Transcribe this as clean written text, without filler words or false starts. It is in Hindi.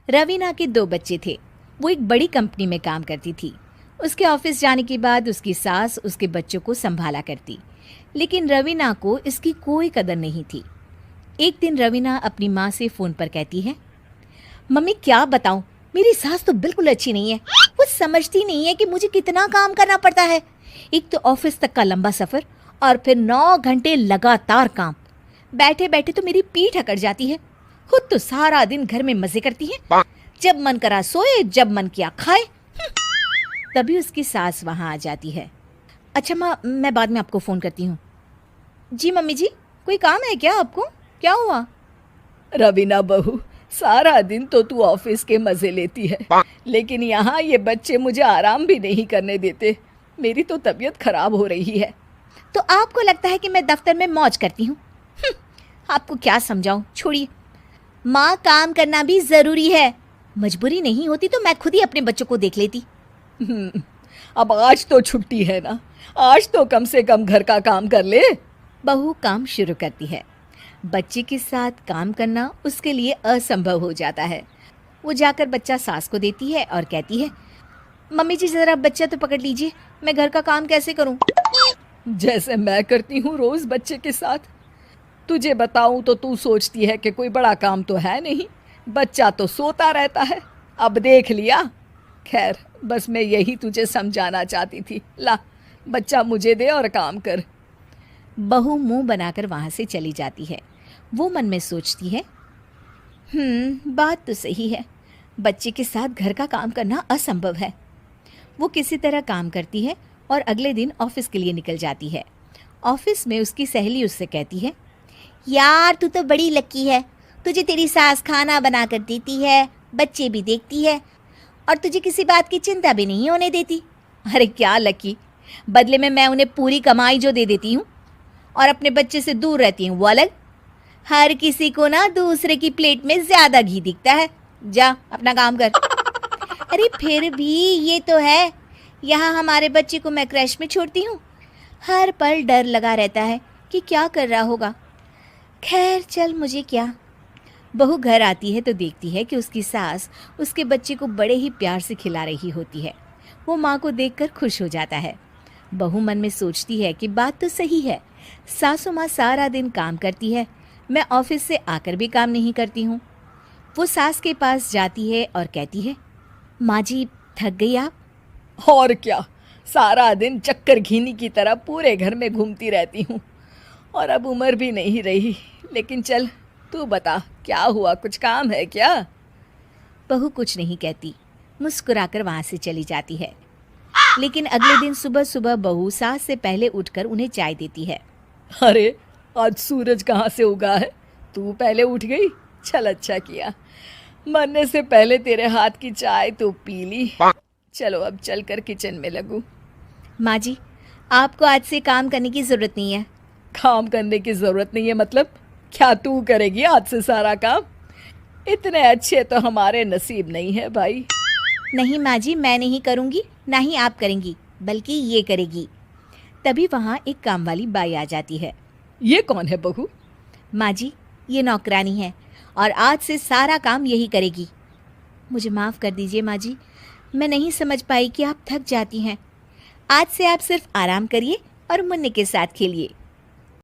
रवीना के 2 बच्चे थे। वो एक बड़ी कंपनी में काम करती थी। उसके ऑफिस जाने के बाद उसकी सास उसके बच्चों को संभाला करती, लेकिन रवीना को इसकी कोई कदर नहीं थी। एक दिन रवीना अपनी माँ से फ़ोन पर कहती है, मम्मी क्या बताऊं, मेरी सास तो बिल्कुल अच्छी नहीं है। वो समझती नहीं है कि मुझे कितना काम करना पड़ता है। एक तो ऑफिस तक का लंबा सफ़र और फिर 9 घंटे लगातार काम। बैठे बैठे तो मेरी पीठ अकड़ जाती है। खुद तो सारा दिन घर में मजे करती है, जब मन करा सोए, जब मन किया खाए। तभी उसकी सास वहाँ आ जाती है। अच्छा माँ, मैं बाद में आपको फ़ोन करती हूँ। जी मम्मी जी, कोई काम है क्या आपको? क्या हुआ? रवीना बहू, सारा दिन तो तू ऑफिस के मजे लेती है, लेकिन यहाँ ये बच्चे मुझे आराम भी नहीं करने देते। मेरी तो तबीयत खराब हो रही है। तो आपको लगता है कि मैं दफ्तर में मौज करती हूँ? आपको क्या समझाऊं, छोड़िए। माँ, काम करना भी ज़रूरी है। मजबूरी नहीं होती तो मैं खुद ही अपने बच्चों को देख लेती। अब आज तो छुट्टी है ना, आज तो कम से कम घर का काम कर ले। बहू काम शुरू करती है। बच्चे के साथ काम करना उसके लिए असंभव हो जाता है। वो जाकर बच्चा सास को देती है और कहती है, मम्मी जी ज़रा बच्चा तो पकड़ लीजिए, मैं घर का काम कैसे करूं? जैसे मैं करती हूँ रोज बच्चे के साथ। तुझे बताऊं तो तू सोचती है कि कोई बड़ा काम तो है नहीं, बच्चा तो सोता रहता है। अब देख लिया। खैर, बस मैं यही तुझे समझाना चाहती थी। ला, बच्चा मुझे दे और काम कर। बहू मुंह बनाकर वहाँ से चली जाती है। वो मन में सोचती है, बात तो सही है, बच्चे के साथ घर का काम करना असंभव है। वो किसी तरह काम करती है और अगले दिन ऑफिस के लिए निकल जाती है। ऑफिस में उसकी सहेली उससे कहती है, यार तू तो बड़ी लकी है, तुझे तेरी सास खाना बना कर देती है, बच्चे भी देखती है और तुझे किसी बात की चिंता भी नहीं होने देती। अरे क्या लकी, बदले में मैं उन्हें पूरी कमाई जो दे देती हूँ और अपने बच्चे से दूर रहती हूँ वो अलग। हर किसी को ना दूसरे की प्लेट में ज़्यादा घी दिखता है। जा अपना काम कर। अरे फिर भी ये तो है, यहाँ हमारे बच्चे को मैं क्रैश में छोड़ती हूँ, हर पल डर लगा रहता है कि क्या कर रहा होगा। खैर चल, मुझे क्या। बहू घर आती है तो देखती है कि उसकी सास उसके बच्चे को बड़े ही प्यार से खिला रही होती है। वो माँ को देखकर खुश हो जाता है। बहू मन में सोचती है कि बात तो सही है, सासू माँ सारा दिन काम करती है, मैं ऑफिस से आकर भी काम नहीं करती हूँ। वो सास के पास जाती है और कहती है, माँ जी थक गई आप? और क्या, सारा दिन चक्कर घीनी की तरह पूरे घर में घूमती रहती हूँ और अब उम्र भी नहीं रही। लेकिन चल, तू बता क्या हुआ, कुछ काम है क्या? बहू कुछ नहीं कहती, मुस्कुराकर वहाँ से चली जाती है। लेकिन अगले दिन सुबह सुबह बहू सास से पहले उठकर उन्हें चाय देती है। अरे, आज सूरज कहाँ से उगा है? तू पहले उठ गई? चल, अच्छा किया, मरने से पहले तेरे हाथ की चाय तो पी ली। चलो अब चलकर किचन में लगूं। माँ जी, आपको आज से काम करने की ज़रूरत नहीं है। काम करने की ज़रूरत नहीं है मतलब? क्या तू करेगी आज से सारा काम? इतने अच्छे तो हमारे नसीब नहीं है भाई। नहीं माँ जी, मैं नहीं करूँगी, ना ही आप करेंगी, बल्कि ये करेगी। तभी वहाँ एक काम वाली बाई आ जाती है। ये कौन है बहू? माँ जी, ये नौकरानी है और आज से सारा काम यही करेगी। मुझे माफ़ कर दीजिए माँ जी, मैं नहीं समझ पाई कि आप थक जाती हैं। आज से आप सिर्फ आराम करिए और मुन्ने के साथ खेलिए।